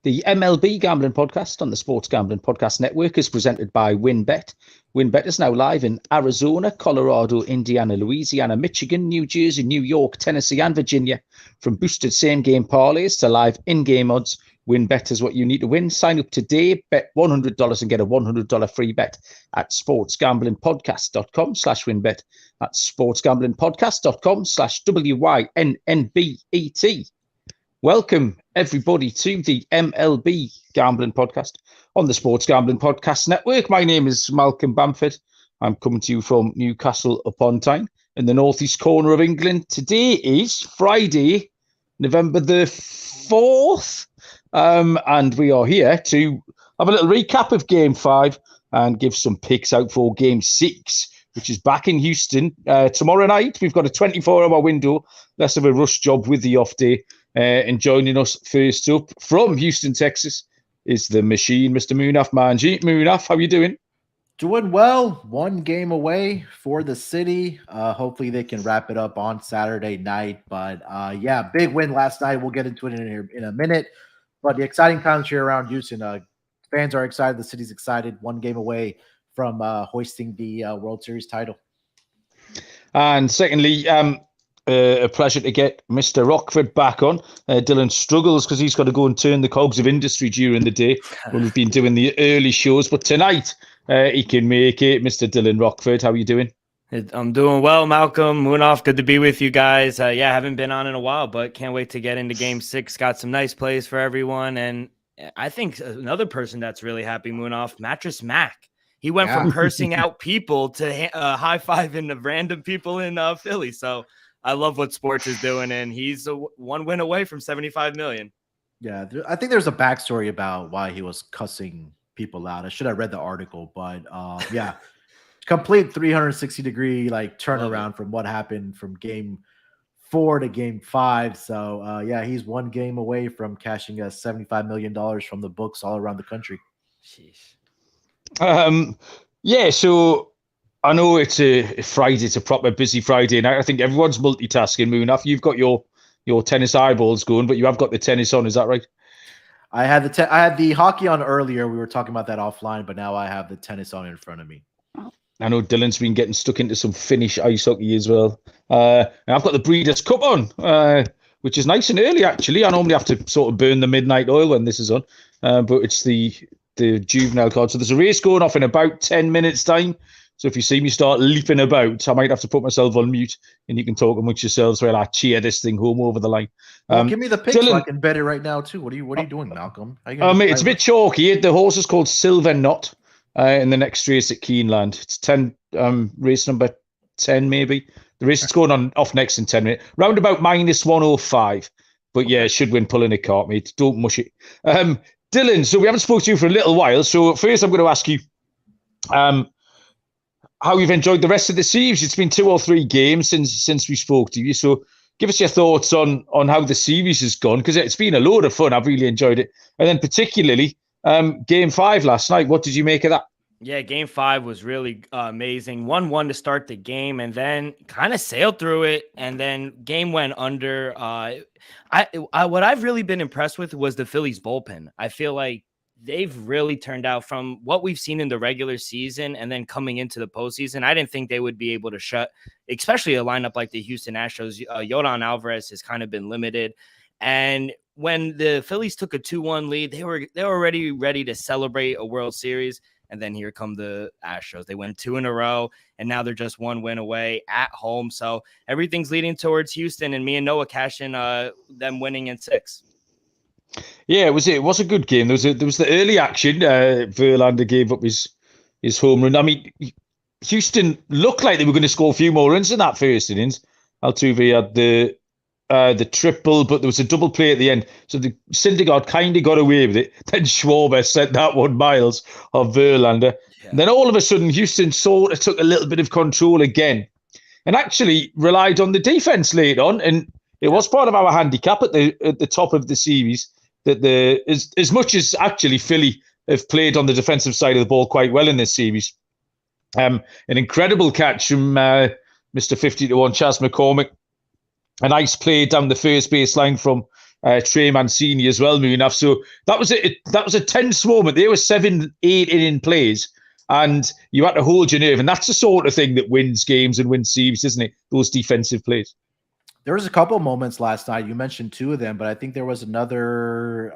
The MLB Gambling Podcast on the Sports Gambling Podcast Network is presented by WynnBET. WynnBET is now live in Arizona, Colorado, Indiana, Louisiana, Michigan, New Jersey, New York, Tennessee, and Virginia. From boosted same-game parlays to live in-game odds, WynnBET is what you need to win. Sign up today, bet $100 and get a $100 free bet at sportsgamblingpodcast.com/WynnBET. That's sportsgamblingpodcast.com/WYNNBET. Welcome, everybody, to the MLB Gambling Podcast on the Sports Gambling Podcast Network. My name is Malcolm Bamford. I'm coming to you from Newcastle upon Tyne in the northeast corner of England. Today is Friday, November the 4th, and we are here to have a little recap of Game 5 and give some picks out for Game 6, which is back in Houston tomorrow night. We've got a 24-hour window, less of a rush job with the off day. And joining us first up from Houston, Texas, is the machine, Mr. Munaf Manji. Munaf, how are you doing? Doing well. One game away for the city. Hopefully they can wrap it up on Saturday night. But yeah, big win last night. We'll get into it in a minute. But the exciting times here around Houston. Fans are excited. The city's excited. One game away from hoisting the World Series title. And secondly, a pleasure to get Mr. Rockford back on. Dylan struggles because he's got to go and turn the cogs of industry during the day when we've been doing the early shows. But tonight, he can make it. Mr. Dylan Rockford, how are you doing? I'm doing well, Malcolm. Munaf, good to be with you guys. Yeah, haven't been on in a while, but can't wait to get into Game 6. Got some nice plays for everyone. And I think another person that's really happy, Munaf, Mattress Mac. He went from cursing out people to high-fiving random people in Philly. So I love what sports is doing, and he's one win away from $75 million. Yeah, I think there's a backstory about why he was cussing people out. I should have read the article, but yeah, complete 360-degree turnaround from what happened from Game 4 to Game 5. So yeah, he's one game away from cashing $75 million from the books all around the country. Sheesh. Yeah, so I know it's a Friday, it's a proper busy Friday night. I think everyone's multitasking, Munaf. You've got your tennis eyeballs going, but you have got the tennis on. Is that right? I had the hockey on earlier. We were talking about that offline, but now I have the tennis on in front of me. I know Dylan's been getting stuck into some Finnish ice hockey as well. And I've got the Breeders' Cup on, which is nice and early, actually. I normally have to sort of burn the midnight oil when this is on, but it's the juvenile card. So there's a race going off in about 10 minutes' time. So if you see me start leaping about, I might have to put myself on mute and you can talk amongst yourselves while I cheer this thing home over the line. Give me the pick so I can bet it right now too. What are you doing, Malcolm? It's a bit chalky. The horse is called Silver Knot in the next race at Keeneland. It's 10, race number 10 maybe. The race is going on off next in 10 minutes. Round about -105. But yeah, it should win pulling a cart, mate. Don't mush it. Dylan, so we haven't spoken to you for a little while. So first I'm going to ask you how you've enjoyed the rest of the series. It's been 2 or 3 games since we spoke to you. So give us your thoughts on how the series has gone, because it's been a load of fun. I've really enjoyed it. And then particularly Game 5 last night. What did you make of that? Yeah, Game 5 was really amazing. 1-1 to start the game and then kind of sailed through it. And then game went under. What I've really been impressed with was the Phillies bullpen. I feel like they've really turned out from what we've seen in the regular season and then coming into the postseason. I didn't think they would be able to shut, especially a lineup like the Houston Astros. Yordan Alvarez has kind of been limited. And when the Phillies took a 2-1 lead, they were already ready to celebrate a World Series. And then here come the Astros. They win 2 in a row, and now they're just 1 win away at home. So everything's leading towards Houston, and me and Noah cashing them winning in 6. Yeah, it was a good game. There was the early action. Verlander gave up his home run. I mean, Houston looked like they were going to score a few more runs in that first innings. Altuve had the triple, but there was a double play at the end. So the Syndergaard kind of got away with it. Then Schwarber sent that one miles of Verlander. Yeah. And then all of a sudden, Houston sort of took a little bit of control again and actually relied on the defense late on. And it was part of our handicap at the top of the series that as much as actually Philly have played on the defensive side of the ball quite well in this series. An incredible catch from Mr. 50-1 Chas McCormick. A nice play down the first baseline from Trey Mancini as well, Munaf. So that was a tense moment. There were 7-8 inning plays, and you had to hold your nerve. And that's the sort of thing that wins games and wins series, isn't it? Those defensive plays. There was a couple moments last night. You mentioned 2 of them, but I think there was another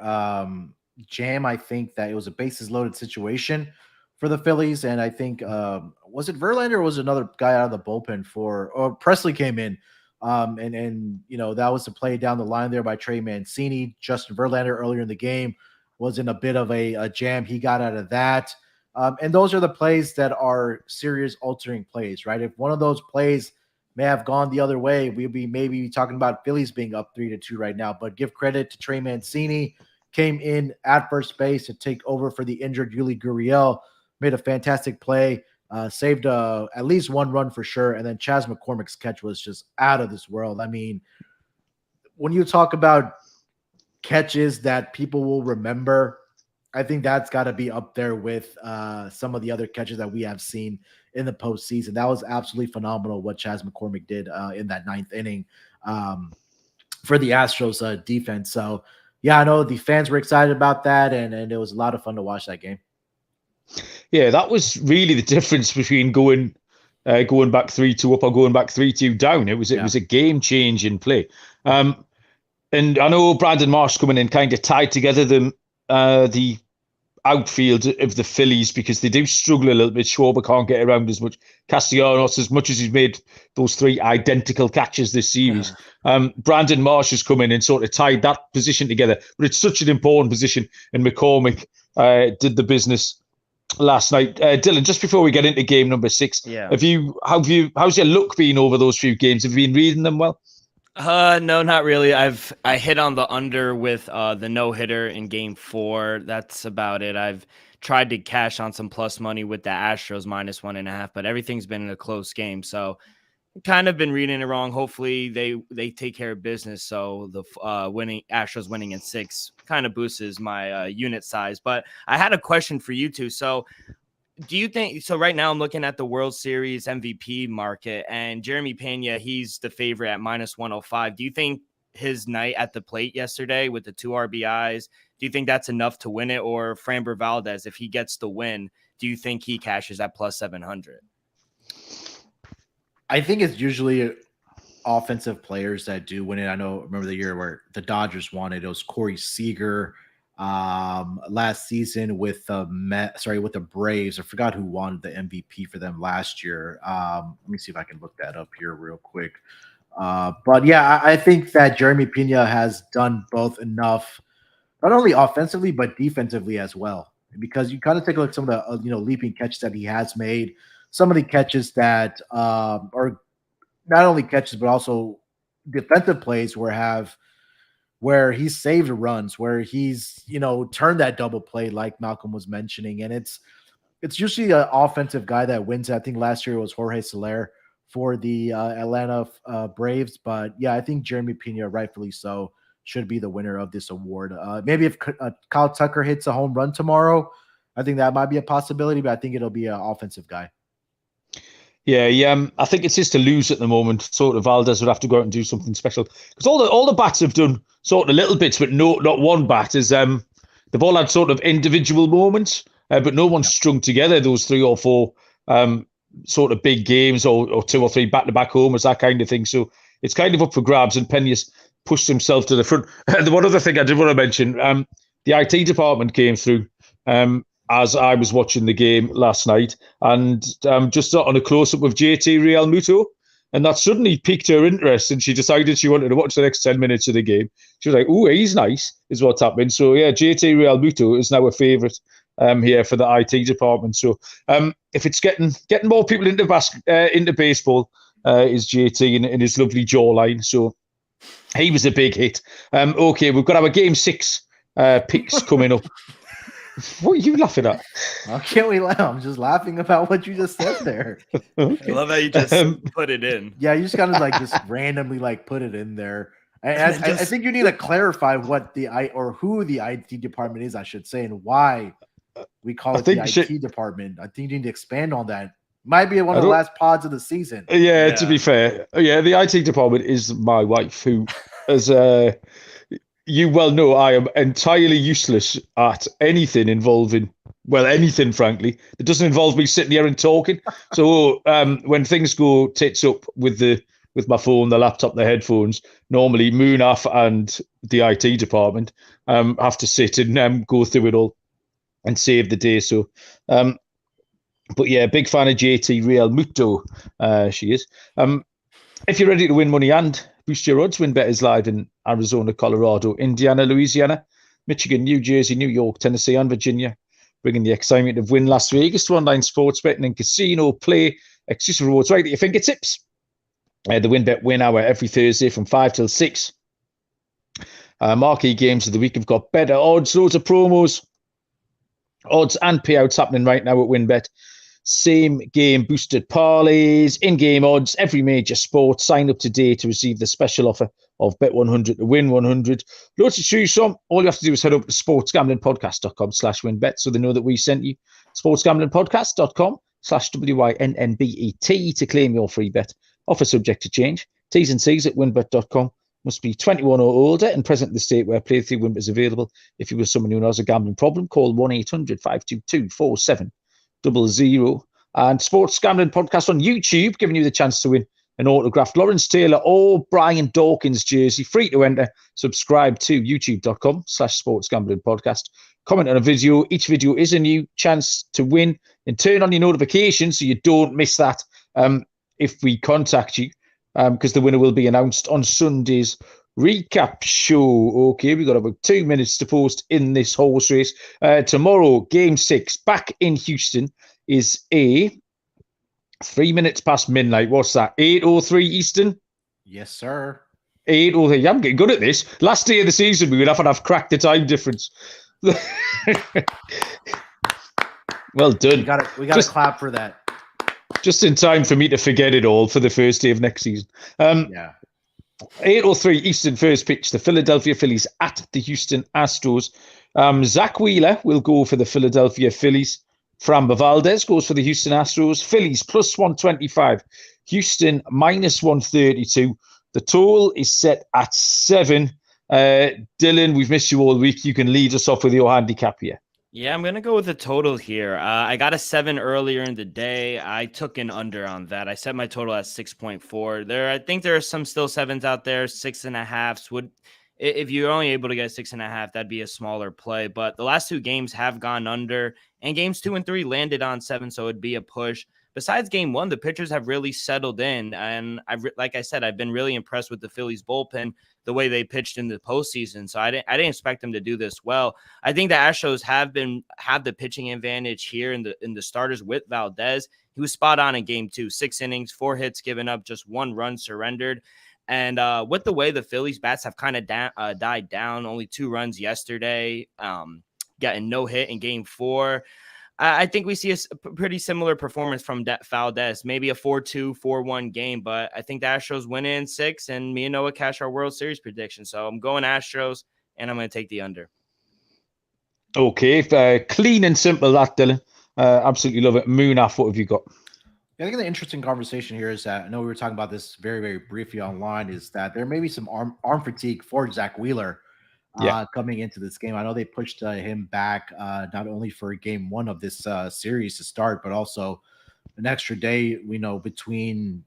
jam. I think that it was a bases loaded situation for the Phillies, and I think was it Verlander or was it another guy out of the bullpen or Presley came in, and that was the play down the line there by Trey Mancini. Justin Verlander earlier in the game was in a bit of a jam. He got out of that, and those are the plays that are serious altering plays, right? If one of those plays may have gone the other way, we'd be maybe talking about Phillies being up 3-2 right now. But give credit to Trey Mancini, came in at first base to take over for the injured Yuli Gurriel. Made a fantastic play, saved at least 1 run for sure. And then Chas McCormick's catch was just out of this world. I mean, when you talk about catches that people will remember, I think that's got to be up there with some of the other catches that we have seen in the postseason. That was absolutely phenomenal what Chas McCormick did in that 9th inning for the Astros defense. So, yeah, I know the fans were excited about that, and it was a lot of fun to watch that game. Yeah, that was really the difference between going back 3-2 up or going back 3-2 down. It was a game change in play. And I know Brandon Marsh coming in kind of tied together the outfield of the Phillies because they do struggle a little bit. Schwarber can't get around as much. Castellanos, as much as he's made those 3 identical catches this series, Brandon Marsh has come in and sort of tied that position together. But it's such an important position, and McCormick did the business last night. Dylan, just before we get into game number 6, how's your luck been over those few games? Have you been reading them well? No, not really. I hit on the under with the no-hitter in game 4. That's about it. I've tried to cash on some plus money with the Astros -1.5, but everything's been in a close game. So kind of been reading it wrong. Hopefully they take care of business. So the Astros winning in 6 kind of boosts my unit size. But I had a question for you two. So do you think so? Right now I'm looking at the World Series MVP market, and Jeremy Pena, he's the favorite at -105. Do you think his night at the plate yesterday with the 2 RBIs, do you think that's enough to win it? Or Framber Valdez, if he gets the win, do you think he cashes at +700? I think it's usually offensive players that do win it. Remember the year where the Dodgers won it. It was Corey Seager last season with the Braves. I forgot who won the MVP for them last year. Let me see if I can look that up here real quick. But yeah, I think that Jeremy Pena has done both enough, not only offensively but defensively as well. Because you kind of take a look at some of the leaping catches that he has made. Some of the catches that are not only catches but also defensive plays where he's saved runs, where he's turned that double play like Malcolm was mentioning, and it's usually an offensive guy that wins. I think last year it was Jorge Soler for the Atlanta Braves, but yeah, I think Jeremy Pena, rightfully so, should be the winner of this award. Maybe if Kyle Tucker hits a home run tomorrow, I think that might be a possibility, but I think it'll be an offensive guy. Yeah. I think it's his to lose at the moment. Sort of Valdez would have to go out and do something special because all the bats have done sort of little bits, but not one bat is. They've all had sort of individual moments, but no one's strung together those 3 or 4 sort of big games or 2 or 3 back-to-back homers, that kind of thing. So it's kind of up for grabs, and Pena's pushed himself to the front. The one other thing I did want to mention, the IT department came through. As I was watching the game last night, and just on a close-up of JT Real Muto, and that suddenly piqued her interest, and she decided she wanted to watch the next 10 minutes of the game. She was like, "Ooh, he's nice," is what's happening. So yeah, JT Real Muto is now a favourite here for the IT department. So if it's getting more people into baseball, is JT and his lovely jawline. So he was a big hit. Okay, we've got our game 6 picks coming up. What are you laughing at? How can we laugh? I'm just laughing about what you just said there. Okay. I love how you just put it in. Yeah, you just kind of just randomly put it in there. I think you need to clarify what who the IT department is, I should say, and why we call it the IT department. I think you need to expand on that. Might be one of the last pods of the season. Yeah, to be fair. Yeah, the IT department is my wife, who has you well know I am entirely useless at anything involving, well, anything, frankly, that doesn't involve me sitting here and talking. So when things go tits up with my phone, the laptop, the headphones, normally Munaf and the IT department have to sit and go through it all and save the day. So, but yeah, big fan of JT Real Muto, she is. If you're ready to win money and boost your odds, WinBet is live in Arizona, Colorado, Indiana, Louisiana, Michigan, New Jersey, New York, Tennessee, and Virginia, bringing the excitement of Win Las Vegas to online sports betting and casino play. Exclusive rewards right at your fingertips. The WinBet Win Hour every Thursday from 5 till 6. Marquee games of the week have got better odds, loads of promos, odds and payouts happening right now at WinBet. Same game boosted parlays, in-game odds, every major sport. Sign up today to receive the special offer of Bet 100 to win 100. Loads to choose from. All you have to do is head up to sportsgamblingpodcast.com/winbet so they know that we sent you. sportsgamblingpodcast.com/WYNNBET to claim your free bet. Offer subject to change. T's and C's at winbet.com. Must be 21 or older and present in the state where playthrough WinBet is available. If you were someone who has a gambling problem, call 1-800-522-4700. And Sports Gambling Podcast on YouTube, giving you the chance to win an autographed Lawrence Taylor or Brian Dawkins jersey. Free to enter. Subscribe to youtube.com/Sports Gambling Podcast. Comment on a video. Each video is a new chance to win. And turn on your notifications so you don't miss that if we contact you, because the winner will be announced on Sunday's recap show. Okay, we've got about 2 minutes to post in this horse race. Tomorrow, game 6, back in Houston, is a 3 minutes past midnight. What's that? 8:03 Eastern? Yes, sir. 8:03. I'm getting good at this. Last day of the season, we would have cracked the time difference. Well done. We got to clap for that. Just in time for me to forget it all for the first day of next season. 8:03 Eastern, first pitch. The Philadelphia Phillies at the Houston Astros. Zach Wheeler will go for the Philadelphia Phillies. Framber Valdez goes for the Houston Astros. Phillies plus 125. Houston minus 132. The total is set at 7. Dylan, we've missed you all week. You can lead us off with your handicap here. Yeah, I'm going to go with the total here. I got a 7 earlier in the day. I took an under on that. I set my total at 6.4. I think there are some still 7s out there. 6.5s if you're only able to get 6.5, that'd be a smaller play. But the last 2 games have gone under, and games 2 and 3 landed on 7, so it'd be a push. Besides game 1, the pitchers have really settled in, and like I said, I've been really impressed with the Phillies bullpen, the way they pitched in the postseason. So I didn't expect them to do this well. I think the Astros have the pitching advantage here in the starters with Valdez. He was spot on in game 2, 6 innings, 4 hits given up, just 1 run surrendered. And with the way the Phillies bats have kind of died down, only 2 runs yesterday, getting no hit in game 4. I think we see a pretty similar performance from Valdez, maybe a 4-2, 4-1 game, but I think the Astros win in 6, and me and Noah cash our World Series prediction. So I'm going Astros, and I'm going to take the under. Okay, clean and simple that, Dylan. Absolutely love it. Munaf, what have you got? I think the interesting conversation here is that, I know we were talking about this very, very briefly online, is that there may be some arm fatigue for Zach Wheeler coming into this game. I know they pushed him back not only for game 1 of this series to start, but also an extra day, between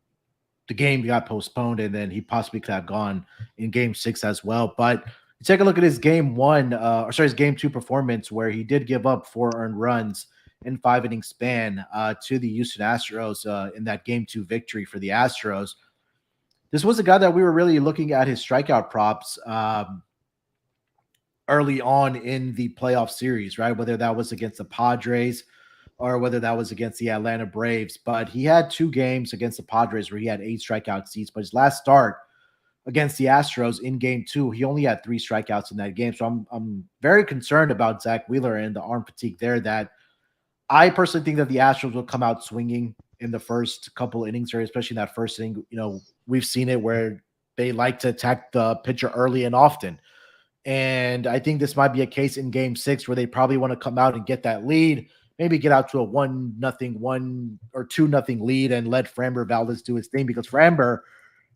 the game got postponed and then he possibly could have gone in game 6 as well. But you take a look at his game 2 performance, where he did give up 4 earned runs in 5 inning span to the Houston Astros in that game 2 victory for the Astros. This was a guy that we were really looking at his strikeout props early on in the playoff series, right? Whether that was against the Padres or whether that was against the Atlanta Braves. But he had 2 games against the Padres where he had 8 strikeout seats. But his last start against the Astros in game 2, he only had 3 strikeouts in that game. So I'm very concerned about Zach Wheeler and the arm fatigue there, that I personally think that the Astros will come out swinging in the first couple innings, or especially in that first inning. We've seen it where they like to attack the pitcher early and often. And I think this might be a case in game 6 where they probably want to come out and get that lead, maybe get out to a 1-0, 1 or 2-0 lead and let Framber Valdez do his thing, because Framber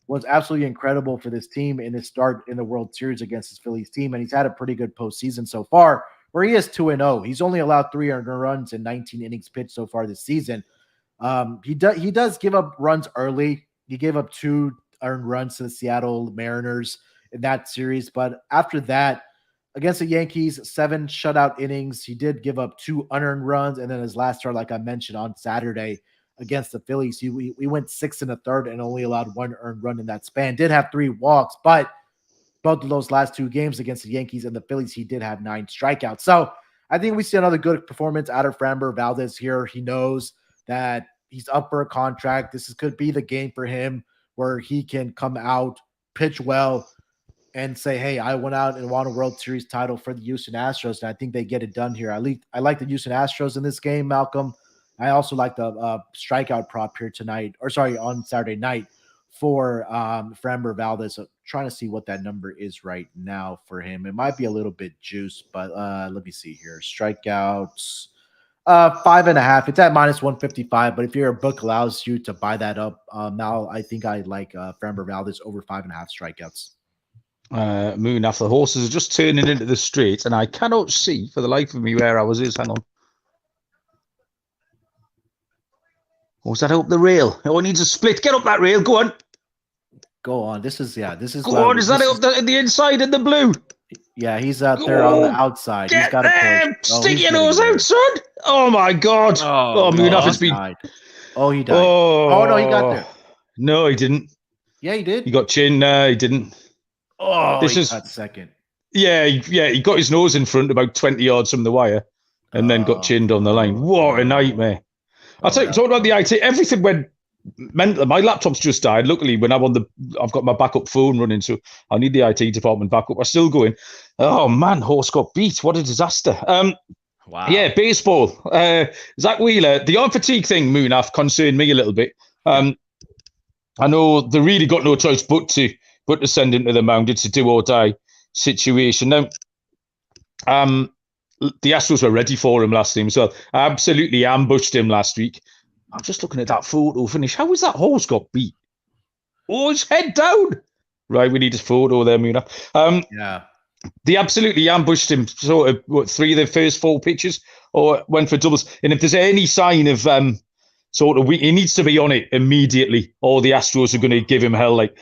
was absolutely incredible for this team in his start in the World Series against his Phillies team, and he's had a pretty good postseason so far, where he is 2-0. He's only allowed 3 earned runs in 19 innings pitched so far this season. He does give up runs early. He gave up 2 earned runs to the Seattle Mariners in that series, but after that, against the Yankees, 7 shutout innings. He did give up 2 unearned runs, and then his last start, like I mentioned on Saturday against the Phillies, we went 6 1/3 and only allowed 1 earned run in that span. Did have 3 walks, but both of those last 2 games against the Yankees and the Phillies, he did have 9 strikeouts. So I think we see another good performance out of Framber Valdez here. He knows that he's up for a contract. This could be the game for him where he can come out, pitch well, and say, hey, I went out and won a World Series title for the Houston Astros, and I think they get it done here. I like the Houston Astros in this game, Malcolm. I also like the strikeout prop here on Saturday night for Framber Valdez. So trying to see what that number is right now for him. It might be a little bit juiced, but let me see here. Strikeouts, 5.5. It's at -155, but if your book allows you to buy that up, now I think I like Framber Valdez over 5.5 strikeouts. Munaf, the horses are just turning into the straight, and I cannot see for the life of me where ours is. Hang on. Or was that up the rail? Oh, it needs a split. Get up that rail. Go on. Go on. This is. Go on. Is that up the inside in the blue? Yeah, he's out there on the outside. He's got to push. Stick your nose out, son. Oh, my God. Oh, Munaf has been. Oh, he died. Oh, no, he got there. No, he didn't. Yeah, he did. He got chin. No, he didn't. Oh, he got second. Yeah, he got his nose in front about 20 yards from the wire and then got chinned on the line. What a nightmare. I'll tell you, talking about the IT, everything went mental. My laptop's just died. Luckily, when I've got my backup phone running, so I need the IT department backup. We're still going. Oh, man, horse got beat. What a disaster. Wow. Yeah, baseball. Zach Wheeler, the arm fatigue thing, Munaf, concerned me a little bit. I know they really got no choice but to send him to the mound. It's a do or die situation. Now, the Astros were ready for him last time, so I absolutely ambushed him last week. I'm just looking at that photo finish. How was that horse got beat? Oh, his head down. Right, we need a photo there, Munaf. Yeah. They absolutely ambushed him. Sort of 3 of the first 4 pitches, or went for doubles. And if there's any sign of he needs to be on it immediately, or the Astros are going to give him hell. Like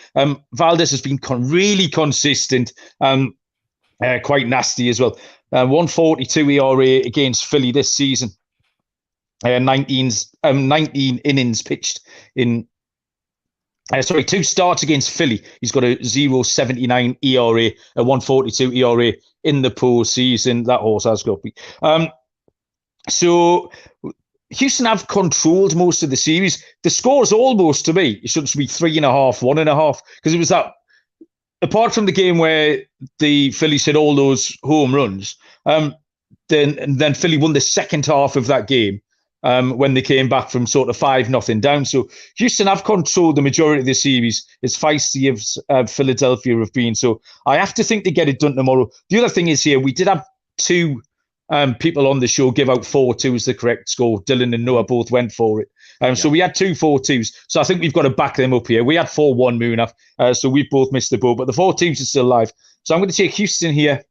Valdez has been really consistent, quite nasty as well. 142 ERA against Philly this season. 19 innings pitched in. 2 starts against Philly. He's got a 0.79 ERA, a 142 ERA in the postseason. That horse has got beat. So Houston have controlled most of the series. The score's almost, to me, it should be 3.5, 1.5, because it was that, apart from the game where the Phillies hit all those home runs, then Philly won the second half of that game when they came back from sort of 5-0 down. So Houston have controlled the majority of the series, as feisty as Philadelphia have been. So I have to think they get it done tomorrow. The other thing is here, we did have 2 people on the show give out 4-2 as the correct score. Dylan and Noah both went for it. So we had 2 4-2s. So I think we've got to back them up here. We had 4-1 Munaf. So we've both missed the boat, but the 4-2s are still alive. So I'm going to take Houston here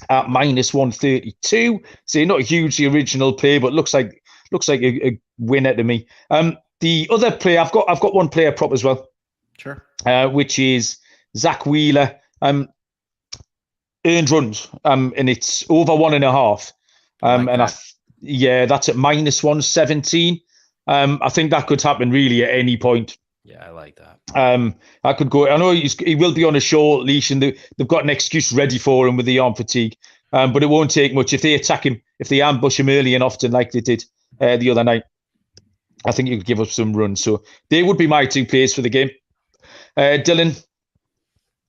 at -132. So not a hugely original play, but looks like a winner to me. The other player, I've got one player prop as well. Sure. Which is Zach Wheeler. Earned runs, and it's over 1.5. That's at -117. I think that could happen really at any point. Yeah, I like that. I could go. I know he will be on a short leash, and they've got an excuse ready for him with the arm fatigue. But it won't take much if they attack him, if they ambush him early and often like they did the other night. I think you could give up some runs. So they would be my 2 plays for the game. Dylan,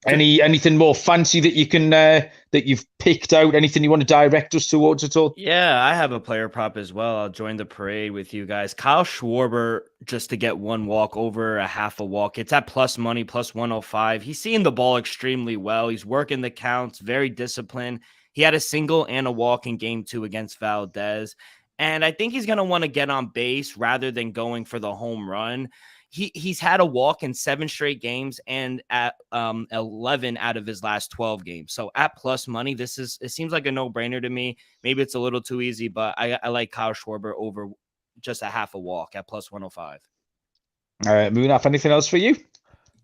anything more fancy that you can that you've picked out? Anything you want to direct us towards at all? Yeah, I have a player prop as well. I'll join the parade with you guys. Kyle Schwarber, just to get 1 walk, over a half a walk. It's at plus money, plus 105. He's seeing the ball extremely well. He's working the counts, very disciplined. He had a single and a walk in game 2 against Valdez. And I think he's going to want to get on base rather than going for the home run. He's had a walk in 7 straight games and at 11 out of his last 12 games. So at plus money, it seems like a no-brainer to me. Maybe it's a little too easy, but I like Kyle Schwarber over just a half a walk at plus 105. All right, Munaf, anything else for you?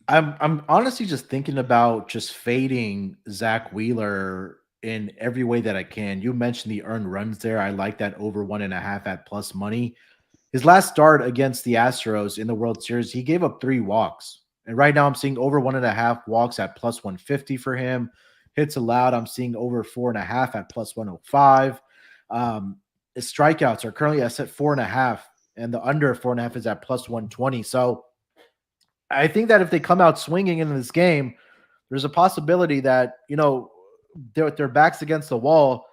I'm honestly just thinking about just fading Zach Wheeler in every way that I can. You mentioned the earned runs there. I like that over 1.5 at plus money. His last start against the Astros in the World Series, he gave up 3 walks. And right now I'm seeing over 1.5 walks at plus 150 for him. Hits allowed, I'm seeing over 4.5 at plus 105. His strikeouts are currently at 4.5, and the under 4.5 is at plus 120. So I think that if they come out swinging in this game, there's a possibility that, their backs against the wall.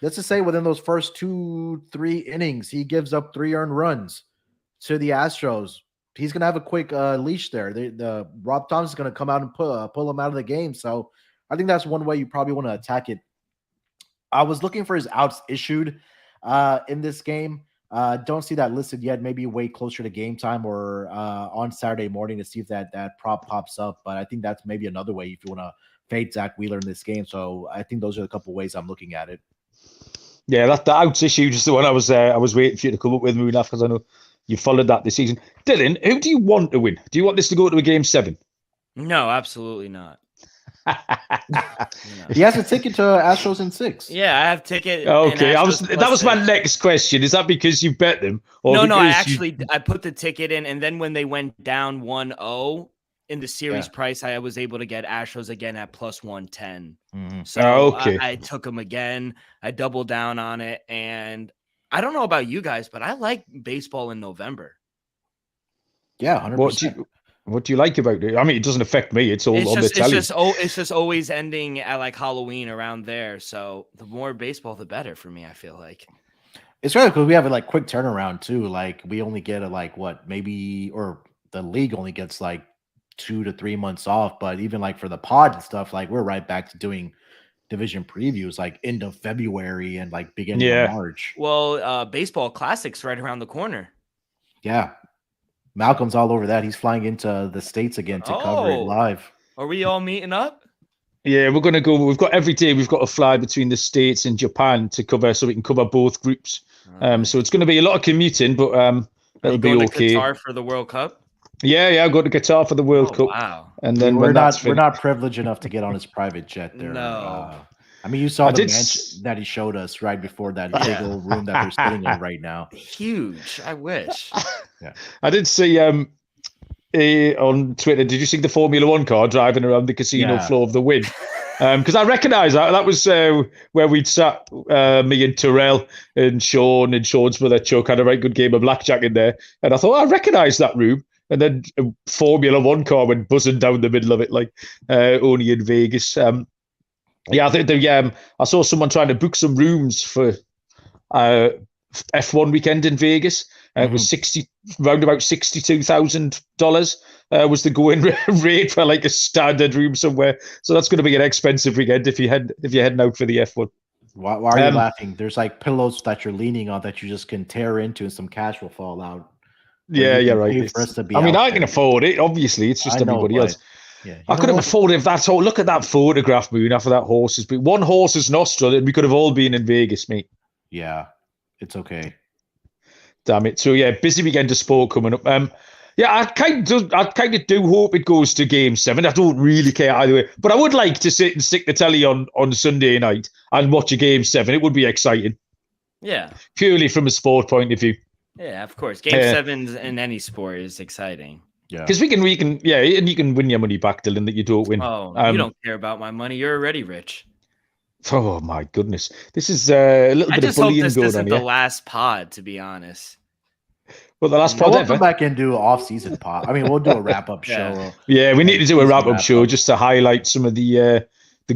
Let's just say within those first 2-3 innings, he gives up 3 earned runs to the Astros. He's going to have a quick leash there. The Rob Thomas is going to come out and pull him out of the game. So I think that's one way you probably want to attack it. I was looking for his outs issued in this game. Don't see that listed yet. Maybe wait closer to game time or on Saturday morning to see if that prop pops up. But I think that's maybe another way if you want to fade Zach Wheeler in this game. So I think those are a couple ways I'm looking at it. Yeah, that the outs issue is the one I was waiting for you to come up with, Munaf, because I know you followed that this season. Dylan, who do you want to win? Do you want this to go to a game 7? No, absolutely not. He has a ticket to Astros in 6. Yeah, I have ticket. Okay, that was my next question. Is that because you bet them? Or no, I put the ticket in, and then when they went down 1-0 in the series price, I was able to get Astros again at plus 110. Mm-hmm. So I took them again. I doubled down on it, and I don't know about you guys, but I like baseball in November. Yeah, 100%. What do you like about it? I mean, it doesn't affect me. It's all on the telly. It's just always ending at like Halloween around there. So the more baseball, the better for me, I feel like. It's really because we have a quick turnaround too. Like we only get or the league only gets 2 to 3 months off. But even for the pod and stuff, we're right back to doing division previews end of February and beginning of March. Well, baseball classics right around the corner. Yeah. Malcolm's all over that. He's flying into the States again to cover it live. Are we all meeting up? Yeah, we're going to go. We've got every day. We've got to fly between the States and Japan to cover, so we can cover both groups. So it's going to be a lot of commuting, but it'll be okay. To Qatar for the World Cup? Yeah, I've got to Qatar for the World Cup. Wow. And then we're not privileged enough to get on his private jet there. No. I mean, you saw the mansion that he showed us right before that big old room that they're sitting in right now. Huge. I wish. Yeah. I did see on Twitter, did you see the Formula 1 car driving around the casino floor of the Wynn? Because I recognise that. That was where we'd sat, me and Terrell and Sean and Sean's brother Chuck had a very good game of blackjack in there. And I thought, I recognise that room. And then a Formula 1 car went buzzing down the middle of it, only in Vegas. I think I saw someone trying to book some rooms for F1 weekend in Vegas. It was round about $62,000 was the going rate for a standard room somewhere. So that's going to be an expensive weekend if you're heading out for the F1. Why are you laughing? There's pillows that you're leaning on that you just can tear into and some cash will fall out. Yeah, you're right. For us to be I can afford it. Obviously, it's just everybody else. Yeah, I could have afforded if that's all. Look at that photograph, Moon, after that horse's been one horse's nostril, and we could have all been in Vegas, mate. Yeah, it's okay. Damn it. So busy weekend of sport coming up. I kind of do hope it goes to game 7. I don't really care either way, but I would like to sit and stick the telly on Sunday night and watch a game 7. It would be exciting. Yeah. Purely from a sport point of view. Yeah, of course. Game 7 in any sport is exciting. Yeah, because we can, and you can win your money back, Dylan, that you don't win. Oh, you don't care about my money. You're already rich. Oh my goodness, this is a little bit of bullying going on. I just hope this isn't the last pod, to be honest. Well, the last pod we'll come back and do off-season pod. I mean, we'll do a wrap-up show. Yeah, we need to do a wrap-up show just to highlight some of the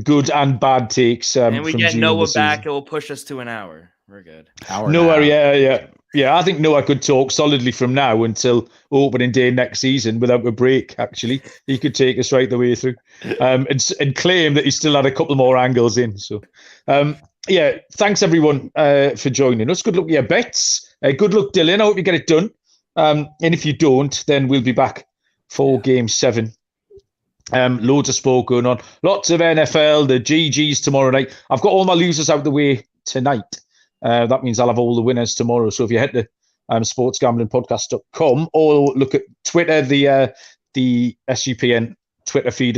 good and bad takes. And we get Noah back; it will push us to an hour. We're good. Noah, yeah. I think Noah could talk solidly from now until opening day next season without a break. Actually, he could take us right the way through, and claim that he still had a couple more angles in. So, yeah, thanks everyone for joining us. Good luck with your bets. Good luck, Dylan. I hope you get it done. And if you don't, then we'll be back for Game 7. Loads of sport going on. Lots of NFL, the GGs tomorrow night. I've got all my losers out the way tonight. That means I'll have all the winners tomorrow. So if you head to sportsgamblingpodcast.com or look at Twitter, the SGPN Twitter feed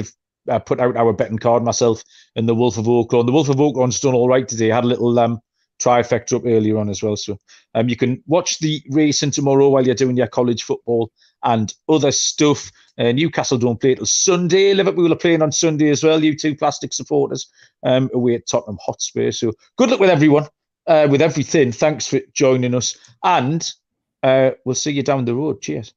have put out our betting card, myself and the Wolf of Oaklawn. The Wolf of Oaklawn's done all right today. Had a little trifecta up earlier on as well. So you can watch the racing tomorrow while you're doing your college football and other stuff. Newcastle don't play till Sunday. Liverpool are playing on Sunday as well. You two Plastic supporters away at Tottenham Hotspur. So good luck with everyone, with everything. Thanks for joining us. And we'll see you down the road. Cheers.